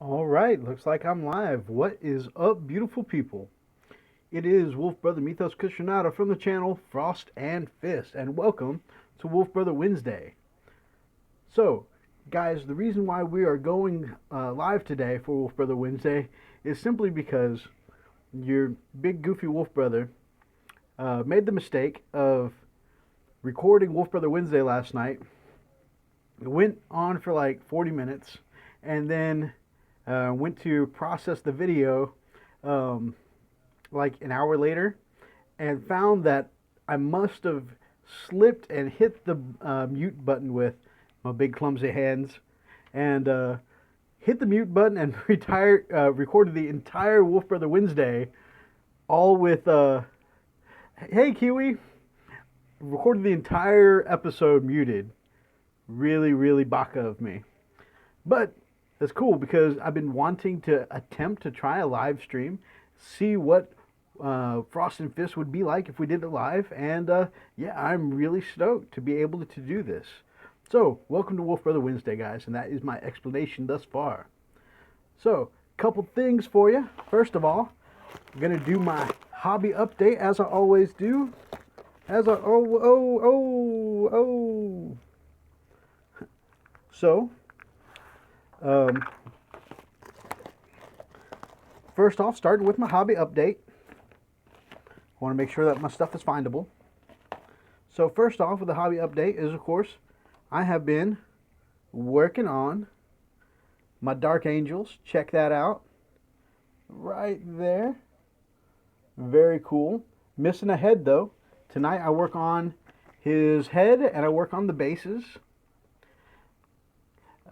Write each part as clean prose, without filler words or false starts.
All right, looks like I'm live. What is up, beautiful people? It is Wolfbrother Mythos Cushionata from the channel Frost and Fist, and welcome to Wolfbrother Wednesday. So, guys, the reason why we are going live today for Wolfbrother Wednesday is simply because your big goofy Wolfbrother made the mistake of recording Wolfbrother Wednesday last night. It went on for like 40 minutes, and then went to process the video um, like an hour later and found that I must have slipped and hit the mute button with my big clumsy hands and hit the mute button and recorded the entire Wolfbrother Wednesday all with hey Kiwi, recorded the entire episode muted. Really baka of me, but that's cool because I've been wanting to attempt to try a live stream, see what Frost and Fist would be like if we did it live, and yeah, I'm really stoked to be able to do this. So, welcome to Wolfbrother Wednesday, guys, and that is my explanation thus far. So, couple things for you. First of all, I'm gonna do my hobby update as I always do. So, um, first off, starting with my hobby update. I want to make sure that my stuff is findable. So first off with the hobby update is, of course, I have been working on my Dark Angels. Check that out. Right there. Very cool. Missing a head, though. Tonight I work on his head and I work on the bases.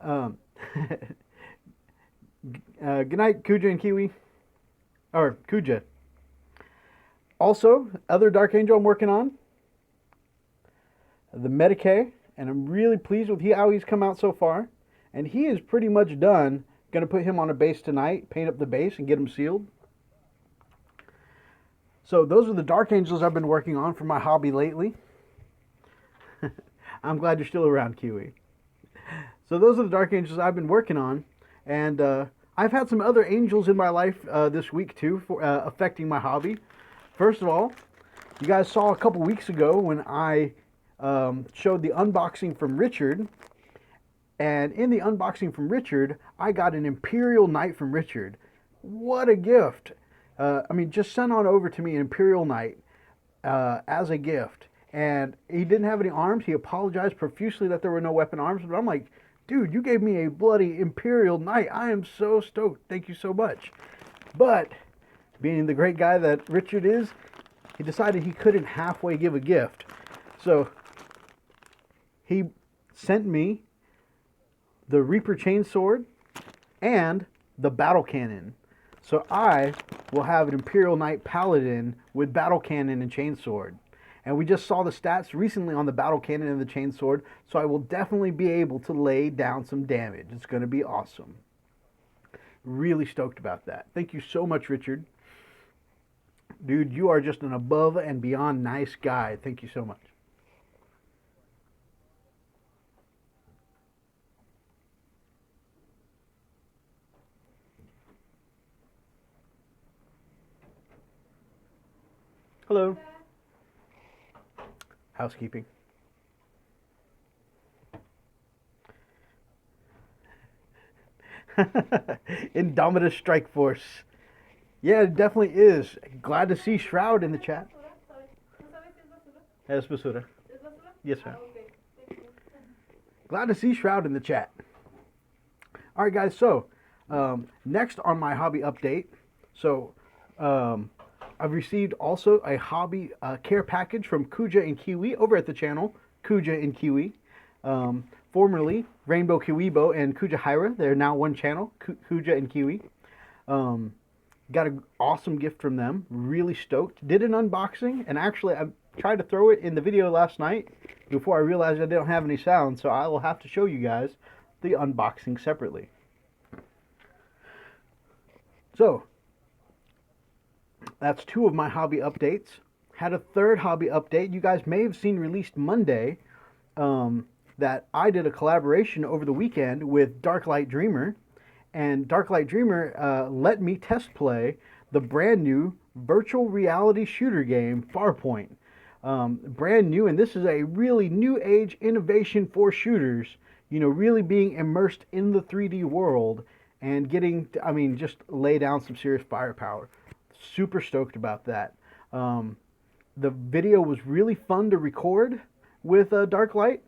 Good night, Kuja and Kiwi. Or Kuja. Also, other Dark Angel I'm working on, the Medicae, and I'm really pleased with how he's come out so far. And he is pretty much done. Going to put him on a base tonight, paint up the base, and get him sealed. So those are the Dark Angels I've been working on for my hobby lately. I'm glad you're still around, Kiwi. So those are the Dark Angels I've been working on. And I've had some other angels in my life this week, too, for affecting my hobby. First of all, you guys saw a couple weeks ago when I showed the unboxing from Richard. And in the unboxing from Richard, I got an Imperial Knight from Richard. What a gift. I mean, just sent on over to me an Imperial Knight as a gift. And he didn't have any arms. He apologized profusely that there were no weapon arms. But I'm like, dude, you gave me a bloody Imperial Knight. I am so stoked. Thank you so much. But being the great guy that Richard is, he decided he couldn't halfway give a gift. So he sent me the Reaper Chainsword and the Battle Cannon. So I will have an Imperial Knight Paladin with Battle Cannon and Chainsword. And we just saw the stats recently on the Battle Cannon and the Chainsword, so I will definitely be able to lay down some damage. It's going to be awesome. Really stoked about that. Thank you so much, Richard. Dude, you are just an above and beyond nice guy. Thank you so much. Hello. Housekeeping. Indominus Strike Force. Yeah, it definitely is. Glad to see Shroud in the chat. Es basura. Yes, sir. Glad to see Shroud in the chat. All right, guys. So, next on my hobby update. So, I've received also a hobby care package from Kuja and Kiwi over at the channel, Kuja and Kiwi. Formerly Rainbow Kiwibo and Kuja Hyra. They're now one channel, Kuja and Kiwi. Got an awesome gift from them. Really stoked. Did an unboxing, and actually I tried to throw it in the video last night before I realized I didn't have any sound, so I will have to show you guys the unboxing separately. So, that's two of my hobby updates. Had a third hobby update. You guys may have seen released Monday that I did a collaboration over the weekend with Darklight Dreamer, and Darklight Dreamer let me test play the brand new virtual reality shooter game Farpoint. Brand new, and this is a really new age innovation for shooters. You know, really being immersed in the 3D world and getting, I mean, just lay down some serious firepower. Super stoked about that. The video was really fun to record with Darklight,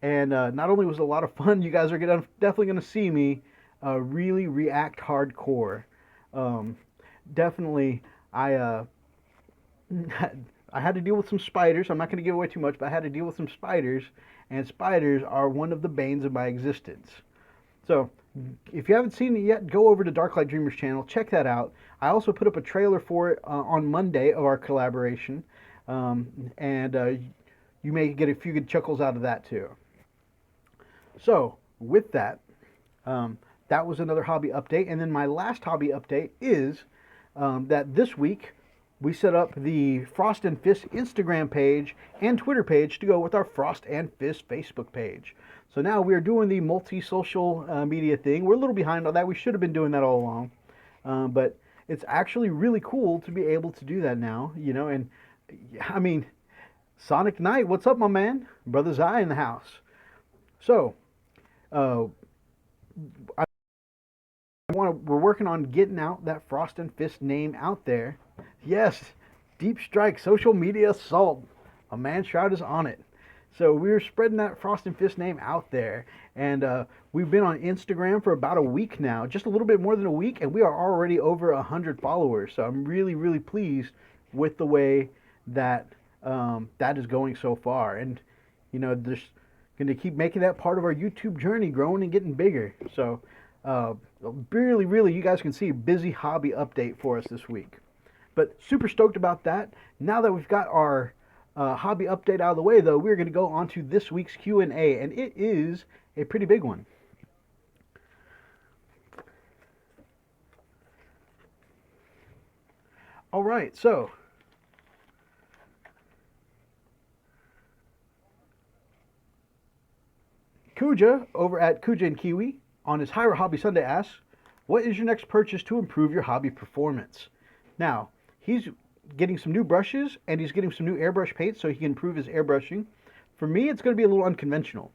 and not only was it a lot of fun, you guys are definitely gonna see me really react hardcore. Um, Definitely, I I had to deal with some spiders. I'm not going to give away too much, but I had to deal with some spiders, and spiders are one of the banes of my existence. So, if you haven't seen it yet, go over to Darklight Dreamers channel, check that out. I also put up a trailer for it on Monday of our collaboration, and you may get a few good chuckles out of that too. So, with that, that was another hobby update, and then my last hobby update is that this week we set up the Frost and Fist Instagram page and Twitter page to go with our Frost and Fist Facebook page. So now we're doing the multi-social media thing. We're a little behind on that. We should have been doing that all along. But it's actually really cool to be able to do that now, you know, and I mean, Sonic Knight, what's up, my man? Brother Zai in the house. So, uh, we're working on getting out that Frost and Fist name out there. Yes, Deep Strike, social media assault. A man shroud is on it. So we're spreading that Frost and Fist name out there. And we've been on Instagram for about a week now, just a little bit more than a week, and we are already over 100 followers. So I'm really, really pleased with the way that that is going so far. And, you know, just going to keep making that part of our YouTube journey, growing and getting bigger. So really, really, you guys can see a busy hobby update for us this week. But super stoked about that. Now that we've got our hobby update out of the way, though, we're going to go on to this week's Q&A, and it is a pretty big one. All right, so Kuja over at Kuja and Kiwi on his Hire Hobby Sunday asks, what is your next purchase to improve your hobby performance? Now, he's getting some new brushes and he's getting some new airbrush paint so he can improve his airbrushing. For me, it's going to be a little unconventional.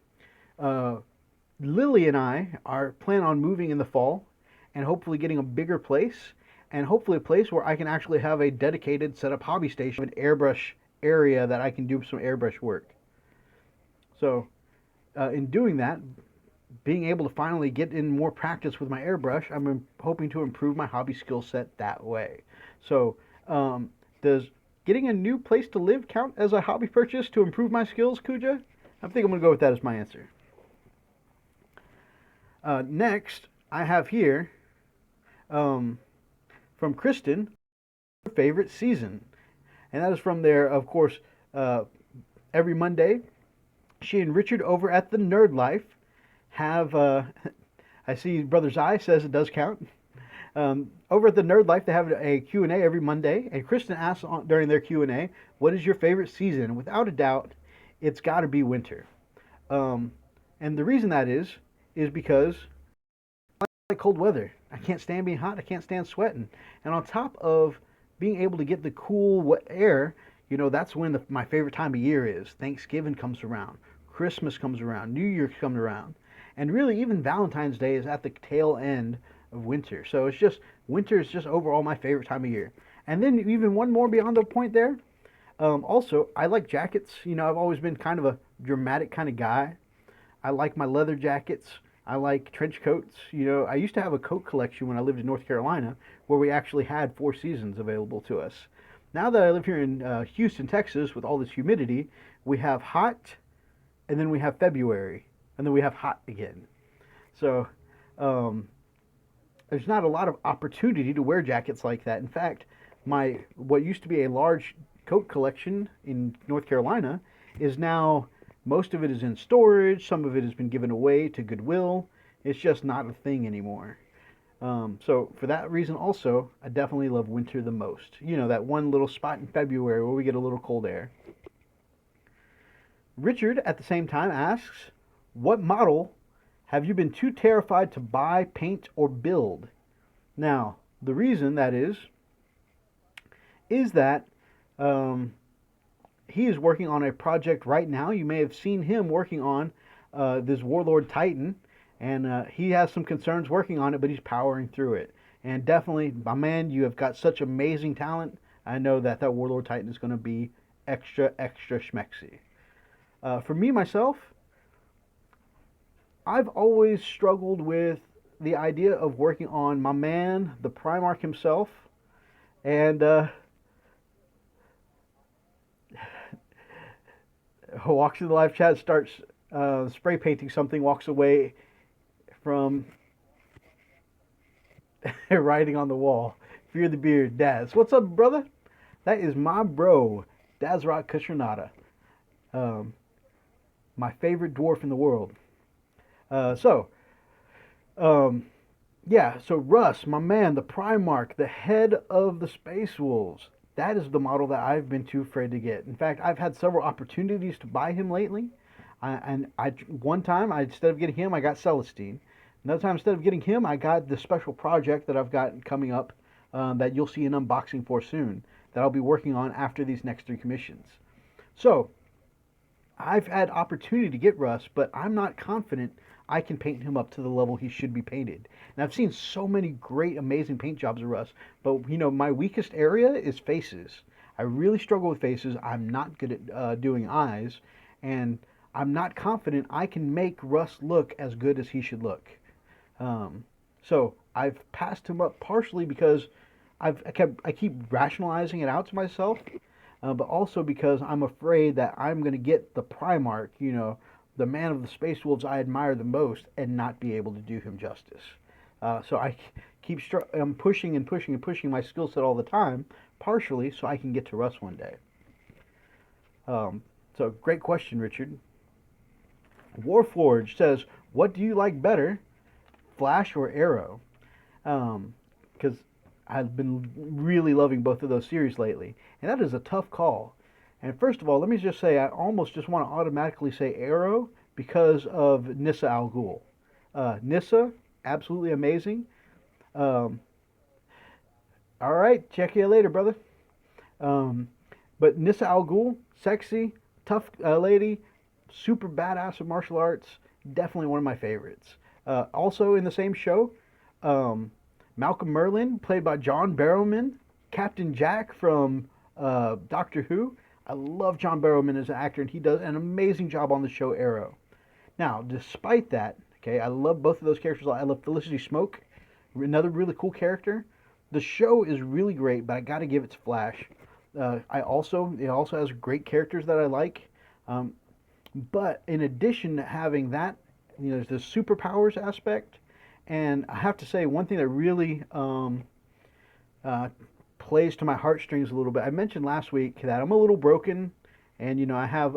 Lily and I are planning on moving in the fall and hopefully getting a bigger place and hopefully a place where I can actually have a dedicated set up hobby station, an airbrush area that I can do some airbrush work. So in doing that, being able to finally get in more practice with my airbrush, I'm hoping to improve my hobby skill set that way. So does getting a new place to live count as a hobby purchase to improve my skills, Kuja? I think I'm going to go with that as my answer. Next, I have here from Kristen, her favorite season. And that is from there, of course, every Monday, she and Richard over at the Nerd Life have, I see Brother Zai says it does count. Over at the Nerd Life, they have a Q&A every Monday, and Kristen asks during their Q&A, what is your favorite season? Without a doubt, it's got to be winter. And the reason that is because I like cold weather. I can't stand being hot. I can't stand sweating. And on top of being able to get the cool wet air, you know, that's when my favorite time of year is. Thanksgiving comes around. Christmas comes around. New Year comes around. And really, even Valentine's Day is at the tail end of winter. So it's just, winter is just overall my favorite time of year. And then even one more beyond the point there. Also, I like jackets. You know, I've always been kind of a dramatic kind of guy. I like my leather jackets. I like trench coats. You know, I used to have a coat collection when I lived in North Carolina where we actually had 4 seasons available to us. Now that I live here in Houston, Texas, with all this humidity, we have hot, and then we have February, and then we have hot again. So there's not a lot of opportunity to wear jackets like that. In fact, what used to be a large coat collection in North Carolina is now, most of it is in storage, some of it has been given away to Goodwill. It's just not a thing anymore. So for that reason also, I definitely love winter the most. You know, that one little spot in February where we get a little cold air. Richard, at the same time, asks, what model Have you been too terrified to buy, paint, or build? Now, the reason that is that um, he is working on a project right now. You may have seen him working on this Warlord Titan, and he has some concerns working on it, but he's powering through it. And definitely, my man, you have got such amazing talent. I know that that Warlord Titan is going to be extra, extra schmexy. For me, myself, I've always struggled with the idea of working on my man, the Primarch himself, and walks in the live chat, starts spray painting something, walks away from writing on the wall. Fear the beard, Daz. What's up, brother? That is my bro, Dazrock Kushernada. Um, my favorite dwarf in the world. So, um, yeah, so Russ, my man, the Primarch, the head of the Space Wolves. That is the model that I've been too afraid to get. In fact, I've had several opportunities to buy him lately. One time, instead of getting him, I got Celestine. Another time, instead of getting him, I got the special project that I've got coming up that you'll see an unboxing for soon that I'll be working on after these next 3 commissions. So, I've had opportunity to get Russ, but I'm not confident I can paint him up to the level he should be painted. And I've seen so many great, amazing paint jobs of Russ, but my weakest area is faces. I really struggle with faces. I'm not good at doing eyes, and I'm not confident I can make Russ look as good as he should look. So I've passed him up partially because I keep rationalizing it out to myself, but also because I'm afraid that I'm going to get the Primarch, the man of the Space Wolves I admire the most, and not be able to do him justice. So I I'm pushing and pushing and pushing my skill set all the time, partially so I can get to Russ one day. So great question, Richard. Warforged says, what do you like better, Flash or Arrow? Because I've been really loving both of those series lately, and that is a tough call. And first of all, let me just say I almost just want to automatically say Arrow because of Nissa Al Ghul. Nissa, absolutely amazing. Um, all right, check you later, brother. But Nissa Al Ghul, sexy, tough lady, super badass of martial arts, definitely one of my favorites. Also in the same show, Malcolm Merlin, played by John Barrowman, Captain Jack from Doctor Who. I love John Barrowman as an actor, and he does an amazing job on the show Arrow. Now, despite that, okay, I love both of those characters. I love Felicity Smoke, another really cool character. The show is really great, but I got to give it to Flash. It also has great characters that I like. But in addition to having that, there's the superpowers aspect, and I have to say one thing that really plays to my heartstrings a little bit. I mentioned last week that I'm a little broken, and I have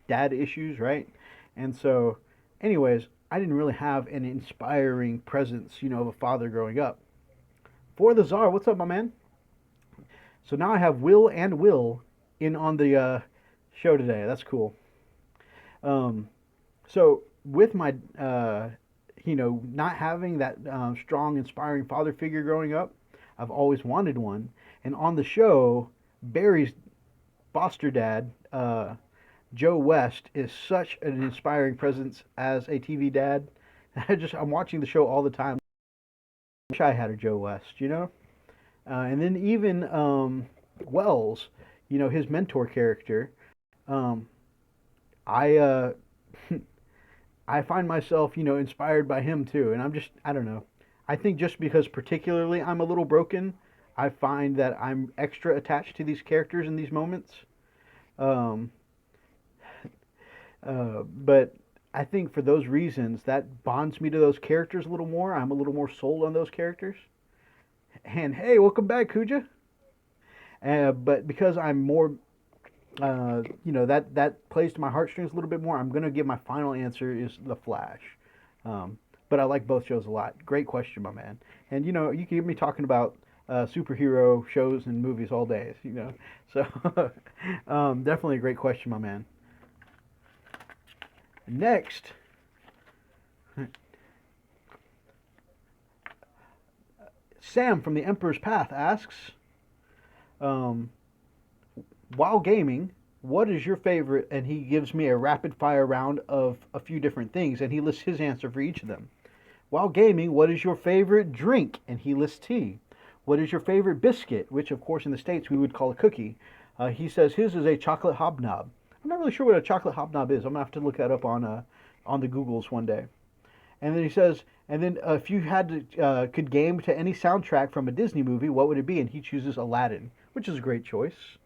dad issues, right? And so, anyways, I didn't really have an inspiring presence, of a father growing up. For the Czar, what's up, my man? So now I have Will and Will in on the show today. That's cool. So with my, not having that strong, inspiring father figure growing up, I've always wanted one. And on the show, Barry's foster dad, Joe West, is such an inspiring presence as a TV dad. I'm watching the show all the time. I wish I had a Joe West, and then even Wells, his mentor character. I I find myself, inspired by him too, and I don't know. I think just because particularly I'm a little broken, I find that I'm extra attached to these characters in these moments. Um, but I think for those reasons, that bonds me to those characters a little more. I'm a little more sold on those characters. And hey, welcome back, Kuja. But because I'm more, that plays to my heartstrings a little bit more, I'm gonna give my final answer is The Flash. But I like both shows a lot. Great question, my man. And you can hear me talking about superhero shows and movies all day. So definitely a great question, my man. Next, Sam from the Emperor's Path asks, um, while gaming, what is your favorite? And he gives me a rapid fire round of a few different things, and he lists his answer for each of them. While gaming, what is your favorite drink? And he lists tea. What is your favorite biscuit? Which, of course, in the States we would call a cookie. He says his is a chocolate hobnob. I'm not really sure what a chocolate hobnob is. I'm gonna have to look that up on the Googles one day. And then he says, and then if you had to could game to any soundtrack from a Disney movie, what would it be? And he chooses Aladdin, which is a great choice.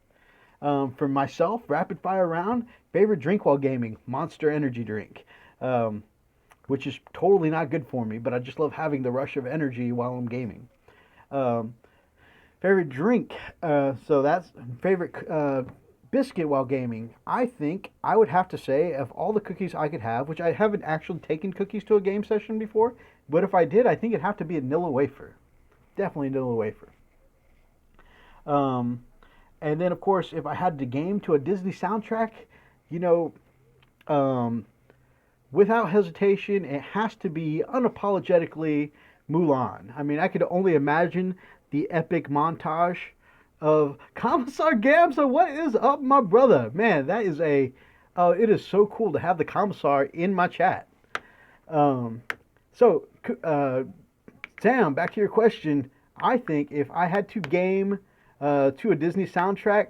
For myself, rapid fire round, favorite drink while gaming, Monster Energy drink, which is totally not good for me, but I just love having the rush of energy while I'm gaming. Um, Favorite drink, so that's favorite biscuit while gaming. I think I would have to say of all the cookies I could have, which I haven't actually taken cookies to a game session before, but if I did, I think it'd have to be a Nilla wafer. Definitely a Nilla wafer. Um, and then, of course, if I had to game to a Disney soundtrack, you know, um, without hesitation, it has to be unapologetically Mulan. I mean, I could only imagine the epic montage of Commissar Gamsa. What is up, my brother? Man, that is it is so cool to have the Commissar in my chat. Um, so, Sam, back to your question. I think if I had to game to a Disney soundtrack,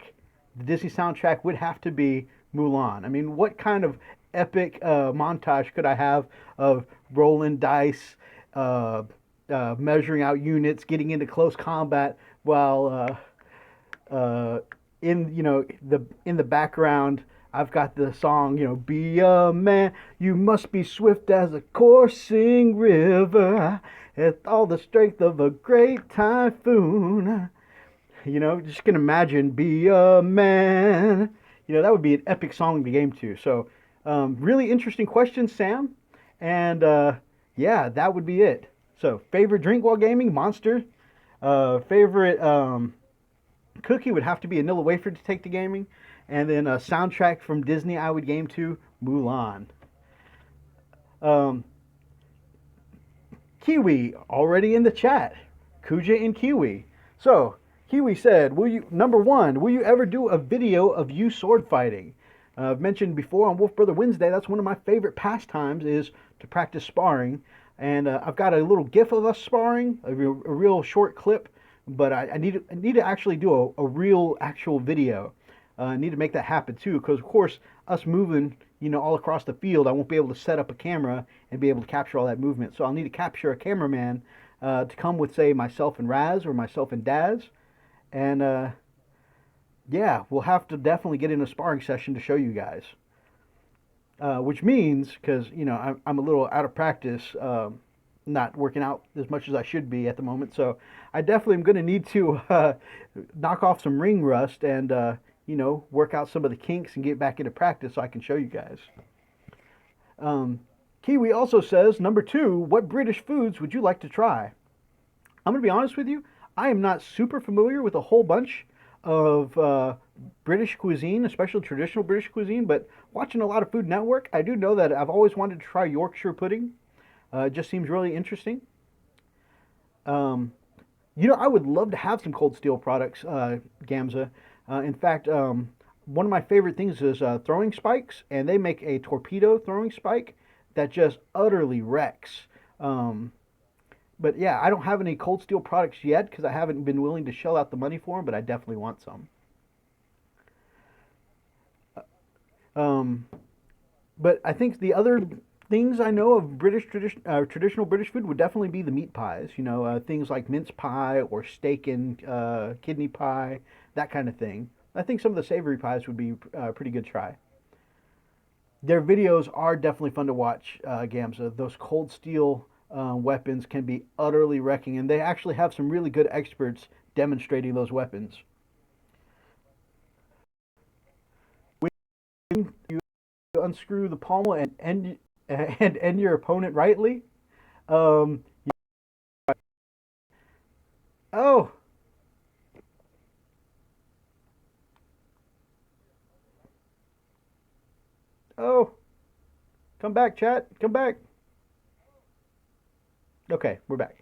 the Disney soundtrack would have to be Mulan. I mean, what kind of epic montage could I have of rolling dice, measuring out units, getting into close combat while in the background I've got the song, be a man, you must be swift as a coursing river, with all the strength of a great typhoon. Just can imagine, be a man. That would be an epic song to game to. So, really interesting question, Sam. And yeah, that would be it. So, favorite drink while gaming, Monster. Favorite cookie would have to be a Nilla wafer to take to gaming. And then a soundtrack from Disney I would game to, Mulan. Um, Kiwi, already in the chat. Kuja and Kiwi. So, Kiwi said, number one, will you ever do a video of you sword fighting? I've mentioned before on Wolfbrother Wednesday, that's one of my favorite pastimes is to practice sparring. And I've got a little gif of us sparring, a real short clip, but I need to actually do a real actual video. I need to make that happen too, because of course, us moving, all across the field, I won't be able to set up a camera and be able to capture all that movement. So I'll need to capture a cameraman to come with, say, myself and Raz or myself and Daz. And yeah, we'll have to definitely get in a sparring session to show you guys. Which means, because I'm a little out of practice, not working out as much as I should be at the moment, so I definitely am going to need to knock off some ring rust and work out some of the kinks and get back into practice so I can show you guys. Kiwi also says, number two, what British foods would you like to try? I'm going to be honest with you. I am not super familiar with a whole bunch of British cuisine, especially traditional British cuisine, but watching a lot of Food Network, I do know that I've always wanted to try Yorkshire pudding. It just seems really interesting. I would love to have some Cold Steel products, Gamza. In fact, one of my favorite things is throwing spikes, and they make a torpedo throwing spike that just utterly wrecks. But yeah, I don't have any Cold Steel products yet because I haven't been willing to shell out the money for them, but I definitely want some. But I think the other things I know of traditional British food would definitely be the meat pies. Things like mince pie or steak and kidney pie, that kind of thing. I think some of the savory pies would be a pretty good try. Their videos are definitely fun to watch, Gamza. Those Cold Steel weapons can be utterly wrecking, and they actually have some really good experts demonstrating those weapons. When you unscrew the pommel and end your opponent rightly. Um, oh, oh, come back, chat, come back. Okay, we're back.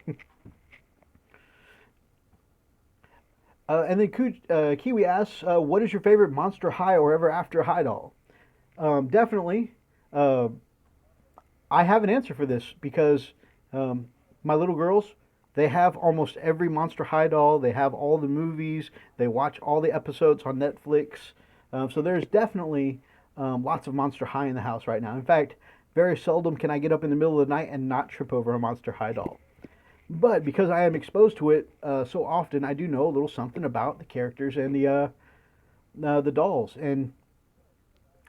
And then Kiwi asks, what is your favorite Monster High or Ever After High doll? Definitely, uh, I have an answer for this because um, my little girls, they have almost every Monster High doll. They have all the movies. They watch all the episodes on Netflix. So there's definitely lots of Monster High in the house right now. In fact, very seldom can I get up in the middle of the night and not trip over a Monster High doll. But because I am exposed to it so often, I do know a little something about the characters and the dolls. And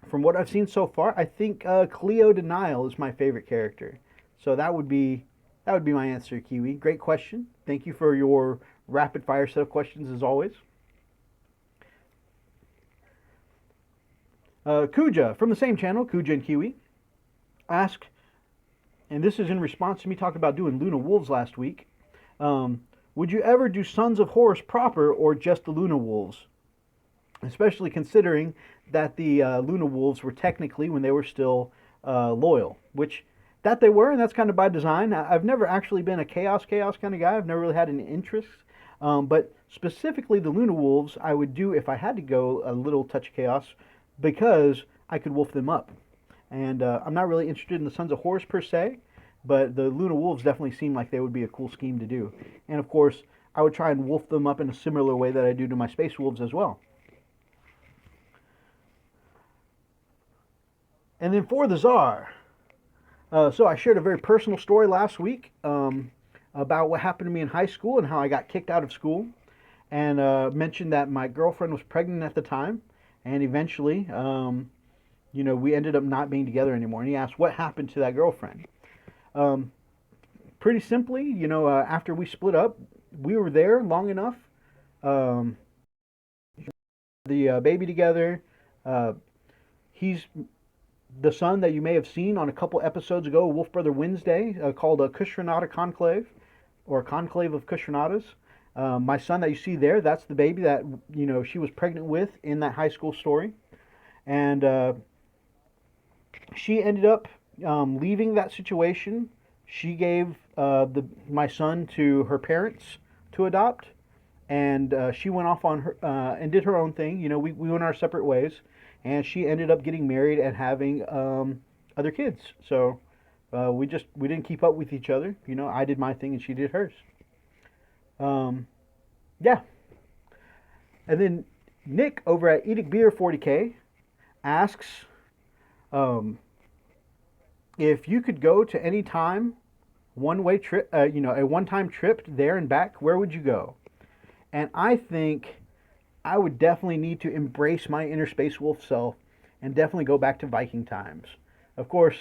from what I've seen so far, I think Cleo Denial is my favorite character. So that would be my answer, Kiwi. Great question. Thank you for your rapid fire set of questions as always. Kuja from the same channel, Kuja and Kiwi, ask, and this is in response to me talking about doing Luna Wolves last week. Would you ever do Sons of Horus proper or just the Luna Wolves? Especially considering that the Luna Wolves were technically, when they were still loyal, which that they were, and that's kind of by design. I've never actually been a chaos kind of guy. I've never really had an interest. But specifically the Luna Wolves, I would do if I had to go a little touch of chaos because I could wolf them up. And I'm not really interested in the Sons of Horus per se, but the Luna Wolves definitely seem like they would be a cool scheme to do. And of course, I would try and wolf them up in a similar way that I do to my Space Wolves as well. And then for the Czar, so I shared a very personal story last week about what happened to me in high school and how I got kicked out of school, and mentioned that my girlfriend was pregnant at the time, and eventually, we ended up not being together anymore. And he asked what happened to that girlfriend. Um, Pretty simply, after we split up, we were there long enough. Um, the baby together. Uh, he's the son that you may have seen on a couple episodes ago, Wolfbrother Wednesday, called a Kushranada Conclave, or a Conclave of Kushranadas. My son that you see there, that's the baby that she was pregnant with in that high school story, and she ended up leaving that situation. She gave my son to her parents to adopt, and she went off on her and did her own thing. We went our separate ways, and she ended up getting married and having other kids. So we didn't keep up with each other. I did my thing and she did hers. Um, yeah, and then Nick over at Edic Beer 40K asks um, if you could go to any time one way trip, a one time trip there and back, where would you go? And I think I would definitely need to embrace my inner Space Wolf self and definitely go back to Viking times. Of course,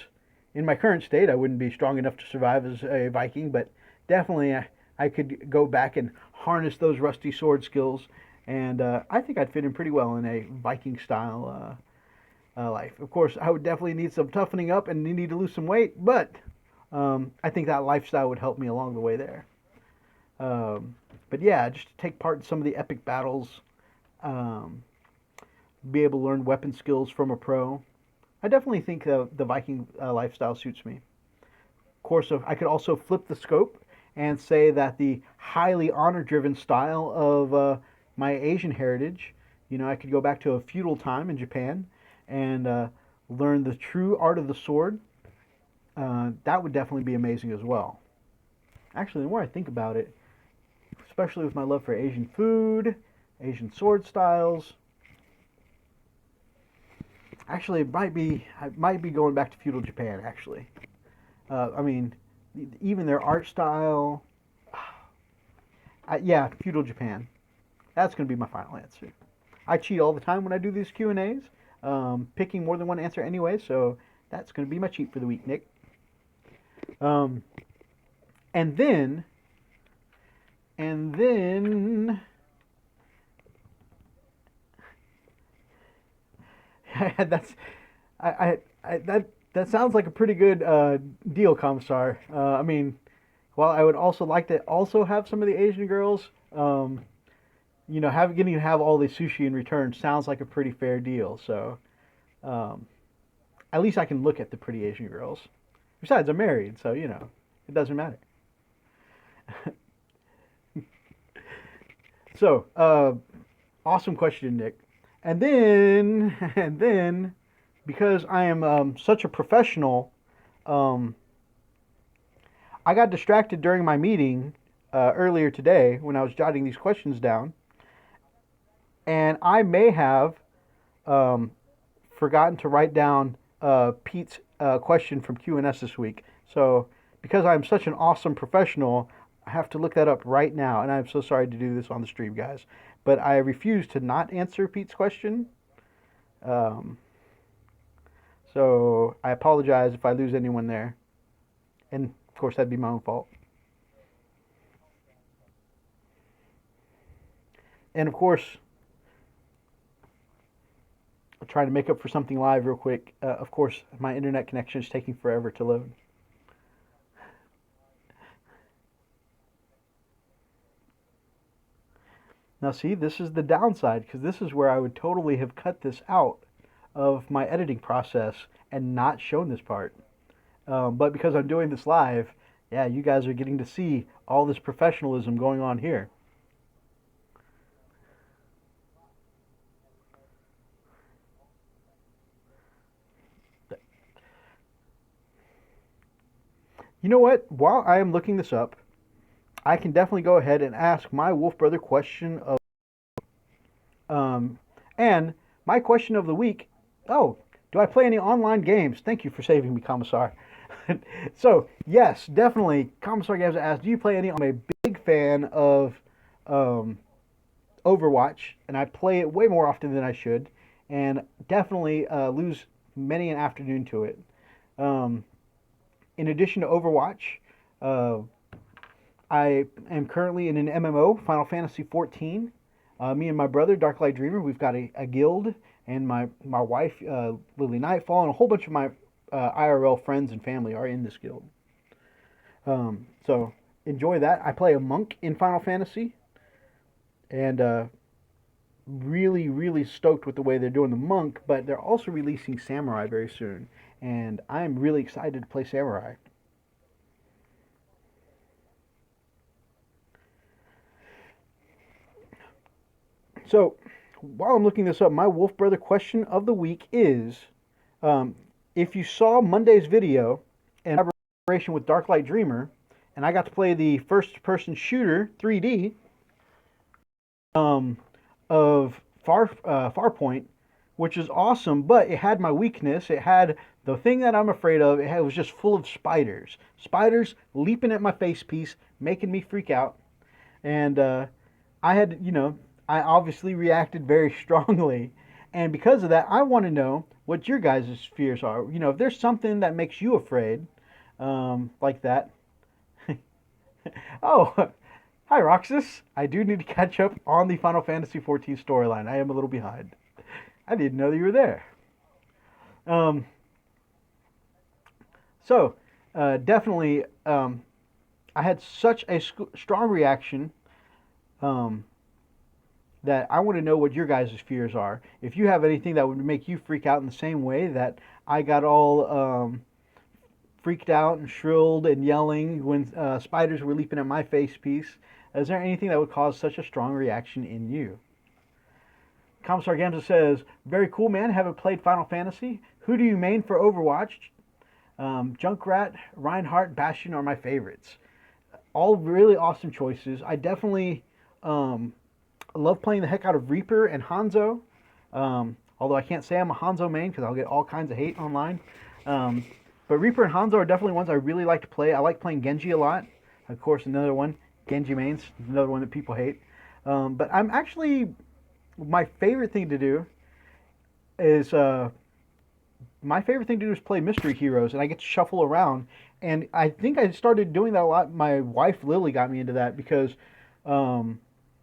in my current state, I wouldn't be strong enough to survive as a Viking, but definitely I could go back and harness those rusty sword skills, and I think I'd fit in pretty well in a Viking style life. Of course, I would definitely need some toughening up and need to lose some weight, but I think that lifestyle would help me along the way there. Um, but yeah, just to take part in some of the epic battles, um, be able to learn weapon skills from a pro. I definitely think the Viking lifestyle suits me. Of course, I could also flip the scope and say that the highly honor-driven style of my Asian heritage, I could go back to a feudal time in Japan and learn the true art of the sword. That would definitely be amazing as well. Actually, the more I think about it, especially with my love for Asian food, Asian sword styles, actually, I might be going back to feudal Japan. Actually, I mean, even their art style. Yeah, feudal Japan. That's going to be my final answer. I cheat all the time when I do these Q and A's, picking more than one answer anyway. So that's going to be my cheat for the week, Nick. Um, and then, and then, that's that sounds like a pretty good deal, Commissar. I mean, while I would also like to also have some of the Asian girls, getting to have all the sushi in return sounds like a pretty fair deal. So, um, at least I can look at the pretty Asian girls. Besides, I'm married, so it doesn't matter. So, awesome question, Nick. And then, and then, because I am such a professional, um, I got distracted during my meeting earlier today when I was jotting these questions down, and I may have um, forgotten to write down Pete's question from Q&S this week. So, because I'm such an awesome professional, I have to look that up right now, and I'm so sorry to do this on the stream, guys. But I refuse to not answer Pete's question. Um, so I apologize if I lose anyone there, and of course that'd be my own fault. And of course, I'll try to make up for something live real quick. Of course, my internet connection is taking forever to load. Now see, this is the downside because this is where I would totally have cut this out of my editing process and not shown this part. But because I'm doing this live, yeah, you guys are getting to see all this professionalism going on here. You know what? While I am looking this up, I can definitely go ahead and ask my Wolf Brother question of um, and my question of the week. Oh, do I play any online games? Thank you for saving me, Commissar. So yes, definitely. Commissar Games asked, "Do you play any?" I'm a big fan of um, Overwatch, and I play it way more often than I should, and definitely lose many an afternoon to it. Um, in addition to Overwatch, uh, I am currently in an MMO, Final Fantasy 14. Me and my brother, Darklight Dreamer, we've got a guild, and my wife, Lily Nightfall, and a whole bunch of my IRL friends and family are in this guild. So enjoy that. I play a monk in Final Fantasy, and really, really stoked with the way they're doing the monk, but they're also releasing Samurai very soon, and I'm really excited to play Samurai. So, while I'm looking this up, my Wolf Brother question of the week is um, if you saw Monday's video in collaboration with Darklight Dreamer, and I got to play the first person shooter 3D um, of Farpoint, which is awesome, but it had my weakness. It had the thing that I'm afraid of. It was just full of spiders. Spiders leaping at my face piece, making me freak out. And I had, I obviously reacted very strongly. And because of that, I want to know what your guys' fears are. If there's something that makes you afraid, like that. Oh, hi, Roxas. I do need to catch up on the Final Fantasy XIV storyline. I am a little behind. I didn't know that you were there. Um, so, definitely, I had such a strong reaction um, that I want to know what your guys' fears are. If you have anything that would make you freak out in the same way that I got all freaked out and shrilled and yelling when spiders were leaping at my face piece, is there anything that would cause such a strong reaction in you? Commissar Gamza says, very cool, man. Haven't played Final Fantasy. Who do you main for Overwatch? Junkrat, Reinhardt, Bastion are my favorites. All really awesome choices. I definitely love playing the heck out of Reaper and Hanzo. Although I can't say I'm a Hanzo main because I'll get all kinds of hate online. But Reaper and Hanzo are definitely ones I really like to play. I like playing Genji a lot. Of course, another one, Genji mains, another one that people hate. But I'm actually, my favorite thing to do is play mystery heroes, and I get to shuffle around. And I think I started doing that a lot. My wife Lily got me into that because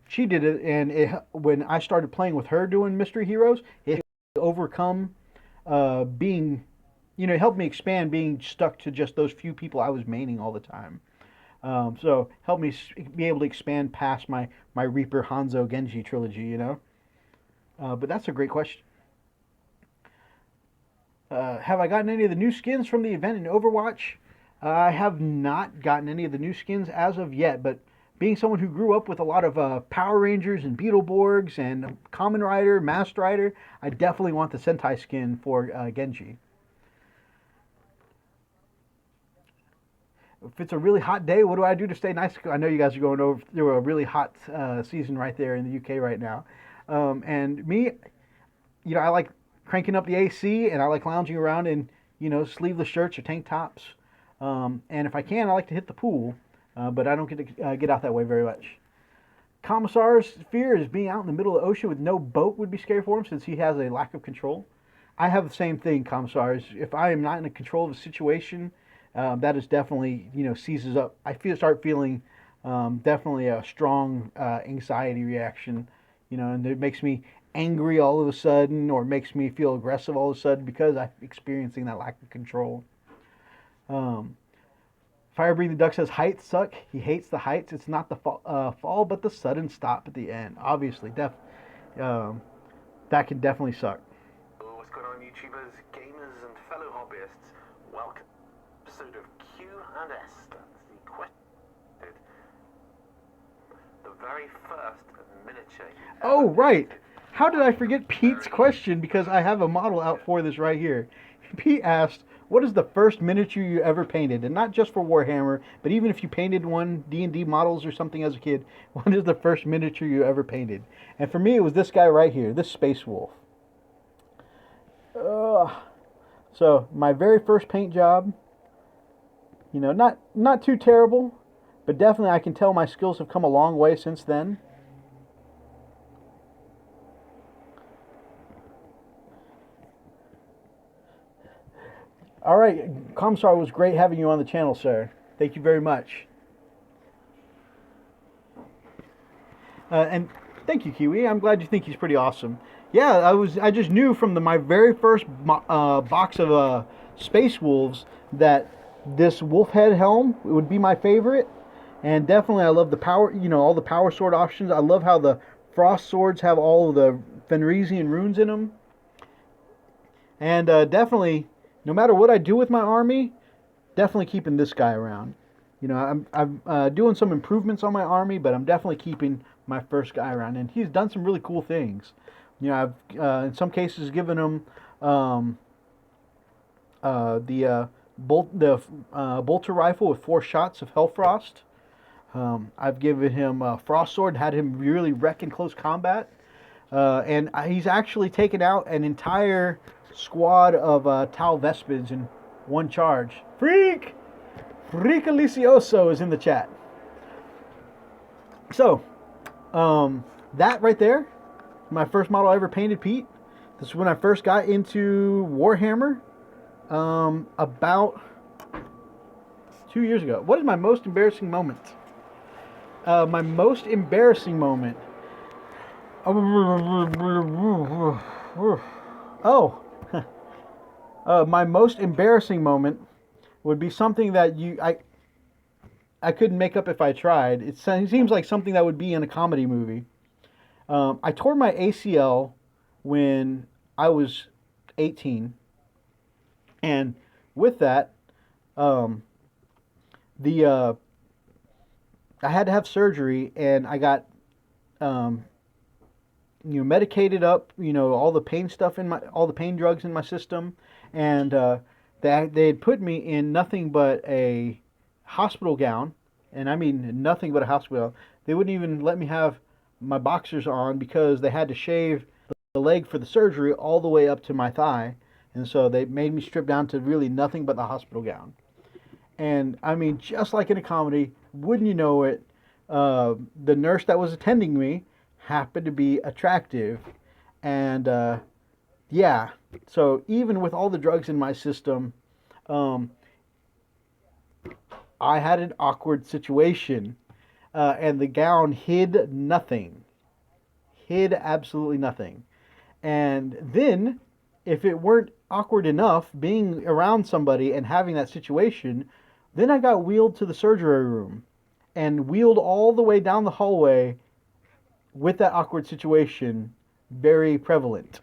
she did it, and when I started playing with her doing mystery heroes, it overcome being, it helped me expand being stuck to just those few people I was maining all the time. So helped me be able to expand past my Reaper, Hanzo, Genji trilogy. But that's a great question. Have I gotten any of the new skins from the event in Overwatch? I have not gotten any of the new skins as of yet, but being someone who grew up with a lot of Power Rangers and Beetleborgs and Kamen Rider, Masked Rider, I definitely want the Sentai skin for Genji. If it's a really hot day, what do I do to stay nice? I know you guys are going over through a really hot season right there in the UK right now. And me, I like cranking up the AC and I like lounging around in, sleeveless shirts or tank tops. And if I can, I like to hit the pool, but I don't get to get out that way very much. Commissar's fear is being out in the middle of the ocean with no boat would be scary for him since he has a lack of control. I have the same thing, Commissars. If I am not in control of a situation, that is definitely, seizes up. Start feeling definitely a strong anxiety reaction, and it makes me angry all of a sudden or makes me feel aggressive all of a sudden because I'm experiencing that lack of control. Um, Fire breathing duck says heights suck. He hates the heights. It's not the fall, but the sudden stop at the end. Obviously, um, that can definitely suck. What's going on, YouTubers, gamers, and fellow hobbyists? Welcome to an episode of Q and S. That's the question. The very first miniature. Oh, right. How did I forget Pete's question? Because I have a model out for this right here. Pete asked, what is the first miniature you ever painted? And not just for Warhammer, but even if you painted one D&D models or something as a kid, what is the first miniature you ever painted? And for me, it was this guy right here, this Space Wolf. So my very first paint job, not too terrible, but definitely I can tell my skills have come a long way since then. All right, Commissar, it was great having you on the channel, sir. Thank you very much. And thank you, Kiwi. I'm glad you think he's pretty awesome. Yeah, I just knew from my very first box of Space Wolves that this wolf head helm would be my favorite. And definitely I love the power, all the power sword options. I love how the frost swords have all of the Fenrisian runes in them. And definitely, no matter what I do with my army, definitely keeping this guy around. I'm doing some improvements on my army, but I'm definitely keeping my first guy around. And he's done some really cool things. I've in some cases given him the bolter rifle with 4 shots of Hellfrost. I've given him a frost sword, had him really wreck in close combat. And he's actually taken out an entire squad of Tal Vespids in one charge. Freak Alicioso is in the chat. So, that right there, my first model I ever painted, Pete. This is when I first got into Warhammer, about 2 years ago. What is my most embarrassing moment? My most embarrassing moment. Oh. My most embarrassing moment would be something that I couldn't make up if I tried. It seems like something that would be in a comedy movie. I tore my ACL when I was 18, and with that, I had to have surgery, and I got medicated up, all the pain stuff all the pain drugs in my system, and they had put me in nothing but a hospital gown, and I mean nothing but a hospital. They wouldn't even let me have my boxers on because they had to shave the leg for the surgery all the way up to my thigh, and so they made me strip down to really nothing but the hospital gown. And I mean, just like in a comedy, wouldn't you know it, the nurse that was attending me happened to be attractive, and yeah, so even with all the drugs in my system, I had an awkward situation, and the gown hid nothing, hid absolutely nothing. And then, if it weren't awkward enough being around somebody and having that situation, then I got wheeled to the surgery room and wheeled all the way down the hallway with that awkward situation very prevalent.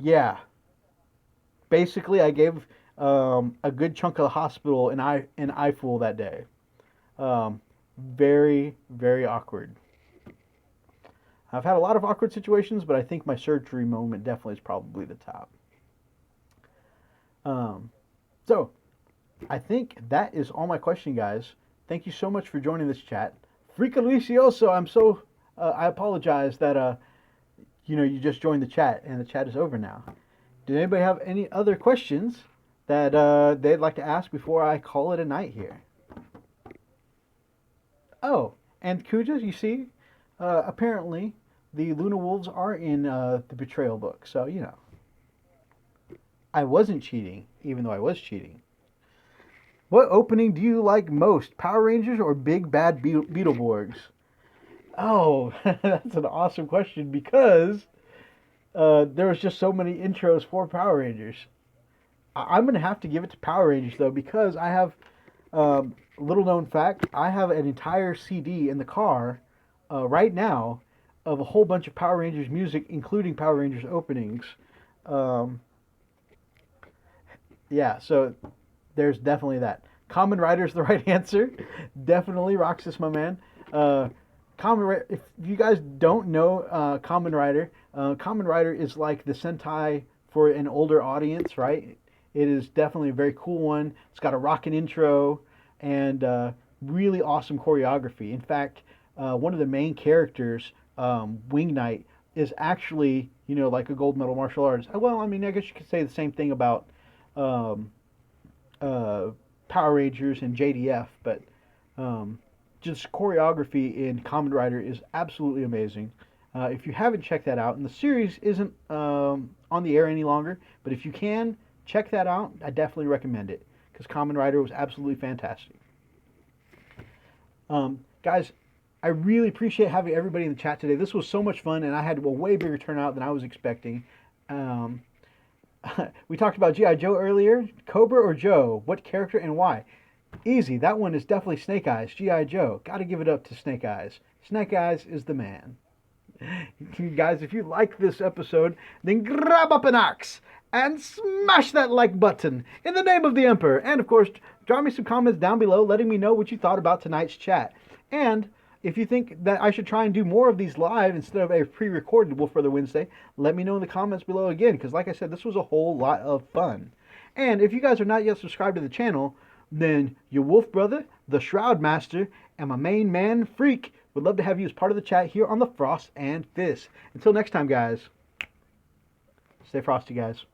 Yeah. Basically, I gave a good chunk of the hospital an eyeful that day. Very, very awkward. I've had a lot of awkward situations, but I think my surgery moment definitely is probably the top. Um, so, I think that is all my question, guys. Thank you so much for joining this chat. Freakalicioso, I apologize that, you just joined the chat and the chat is over now. Did anybody have any other questions that they'd like to ask before I call it a night here? Oh, and Kuja, you see, apparently the Luna Wolves are in the Betrayal book, so, I wasn't cheating, even though I was cheating. What opening do you like most, Power Rangers or Big Bad Beetleborgs? Oh, that's an awesome question because there was just so many intros for Power Rangers. I'm gonna have to give it to Power Rangers though because I have little known fact. I have an entire CD in the car right now of a whole bunch of Power Rangers music, including Power Rangers openings. Um, yeah, so there's definitely that. Common Rider is the right answer. Definitely Roxas, my man. Uh, if you guys don't know Common Rider is like the Sentai for an older audience, right? It is definitely a very cool one. It's got a rockin' intro and really awesome choreography. In fact, one of the main characters, Wing Knight, is actually like a gold medal martial artist. Well, I mean, I guess you could say the same thing about um, uh, Power Rangers and JDF, but um, just choreography in Kamen Rider is absolutely amazing. If you haven't checked that out, and the series isn't on the air any longer, but if you can check that out, I definitely recommend it because Kamen Rider was absolutely fantastic. Guys, I really appreciate having everybody in the chat today. This was so much fun, and I had a way bigger turnout than I was expecting. Um, we talked about G.I. Joe earlier. Cobra or Joe? What character and why? Easy. That one is definitely Snake Eyes. G.I. Joe. Got to give it up to Snake Eyes. Snake Eyes is the man. Guys, if you like this episode, then grab up an axe and smash that like button in the name of the Emperor. And of course, drop me some comments down below letting me know what you thought about tonight's chat. And if you think that I should try and do more of these live instead of a pre-recorded Wolfbrother Wednesday, let me know in the comments below again, because like I said, this was a whole lot of fun. And if you guys are not yet subscribed to the channel, then your Wolf Brother, the Shroud Master, and my main man, Freak, would love to have you as part of the chat here on the Frost and Fist. Until next time, guys, stay frosty, guys.